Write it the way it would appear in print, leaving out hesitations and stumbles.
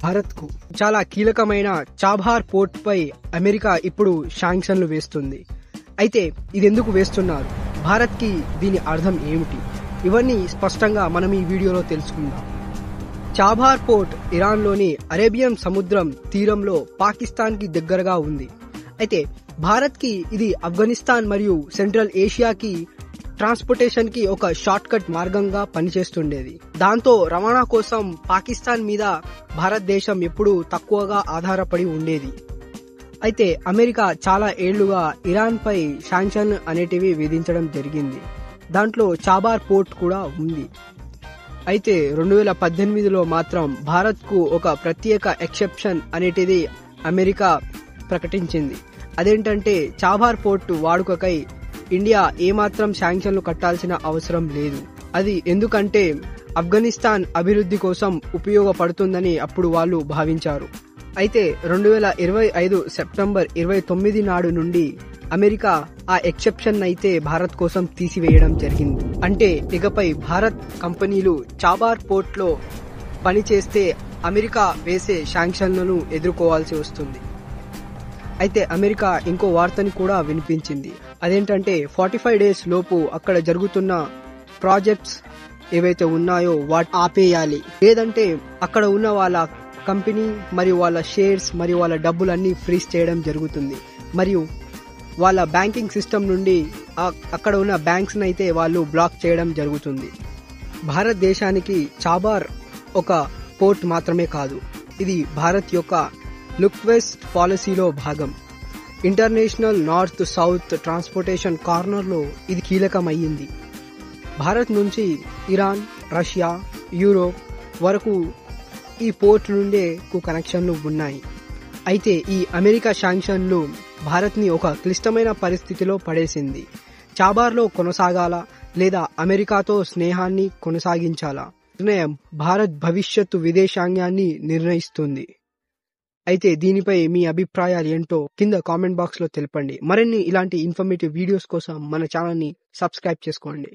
భారత్కు చాలా కీలకమైన చాబహార్ పోర్ట్ పై అమెరికా ఇప్పుడు శాంక్షన్లు వేస్తుంది. అయితే ఇదెందుకు వేస్తున్నారు, భారత్కి దీని అర్థం ఏమిటి, ఇవన్నీ స్పష్టంగా మనం ఈ వీడియోలో తెలుసుకుందాం. చాబహార్ పోర్ట్ ఇరాన్లోని అరేబియన్ సముద్రం తీరంలో పాకిస్తాన్కి దగ్గరగా ఉంది. అయితే భారత్కి ఇది ఆఫ్ఘనిస్తాన్ మరియు సెంట్రల్ ఏషియాకి ట్రాన్స్పోర్టేషన్ కి ఒక షార్ట్ కట్ మార్గంగా పనిచేస్తుండేది. దాంతో రవాణా కోసం పాకిస్తాన్ మీద భారతదేశం ఎప్పుడూ తక్కువగా ఆధారపడి ఉండేది. అయితే అమెరికా చాలా ఏళ్లుగా ఇరాన్ పై శాంక్షన్ అనేటివి విధించడం జరిగింది. దాంట్లో చాబహార్ పోర్ట్ కూడా ఉంది. అయితే 2018లో మాత్రం భారత్కు ఒక ప్రత్యేక ఎక్సెప్షన్ అనేటిది అమెరికా ప్రకటించింది. అదేంటంటే చాబహార్ పోర్టు వాడుకకై ఇండియా ఏమాత్రం శాంక్షన్లు కట్టాల్సిన అవసరం లేదు. అది ఎందుకంటే ఆఫ్ఘనిస్తాన్ అభివృద్ధి కోసం ఉపయోగపడుతుందని అప్పుడు వాళ్ళు భావించారు. అయితే 2025 సెప్టెంబర్ 29 నాడు నుండి అమెరికా ఆ ఎక్సెప్షన్ అయితే భారత్ కోసం తీసివేయడం జరిగింది. అంటే ఇకపై భారత్ కంపెనీలు చాబహార్ పోర్ట్ లో పనిచేస్తే అమెరికా వేసే శాంక్షన్లను ఎదుర్కోవాల్సి వస్తుంది. అయితే అమెరికా ఇంకో వార్తని కూడా వినిపించింది. అదేంటంటే 45 డేస్ లోపు అక్కడ జరుగుతున్న ప్రాజెక్ట్స్ ఏవైతే ఉన్నాయో వాటి ఆపేయాలి, లేదంటే అక్కడ ఉన్న వాళ్ళ కంపెనీ మరియు వాళ్ళ షేర్స్ మరియు వాళ్ళ డబ్బులన్నీ ఫ్రీజ్ చేయడం జరుగుతుంది. మరియు వాళ్ళ బ్యాంకింగ్ సిస్టమ్ నుండి అక్కడ ఉన్న బ్యాంక్స్ అయితే వాళ్ళు బ్లాక్ చేయడం జరుగుతుంది. భారతదేశానికి చాబహార్ ఒక పోర్ట్ మాత్రమే కాదు, ఇది భారత్ యొక్క లుక్ వెస్ట్ పాలసీలో భాగం. International north south transportation corner లో ఇది కీలకమయ్యింది. భారత్ నుంచి ఇరాన్, రష్యా, యూరోప్ వరకు ఈ పోర్ట్ నుండే కనెక్షన్లు ఉన్నాయి. అయితే ఈ అమెరికా శాంక్షన్లు భారత్ ని ఒక క్లిష్టమైన పరిస్థితిలో పడేసింది. చాబహార్ లో కొనసాగాలా లేదా అమెరికాతో స్నేహాన్ని కొనసాగించాలా నిర్ణయం భారత్ భవిష్యత్తు విదేశాంగాన్ని నిర్ణయిస్తుంది. అయితే దీనిపై మీ అభిప్రాయాలు ఏంటో కింద కామెంట్ బాక్స్ లో తెలపండి. మరిన్ని ఇలాంటి ఇన్ఫర్మేటివ్ వీడియోస్ కోసం మన ఛానల్ ని సబ్స్క్రైబ్ చేసుకోండి.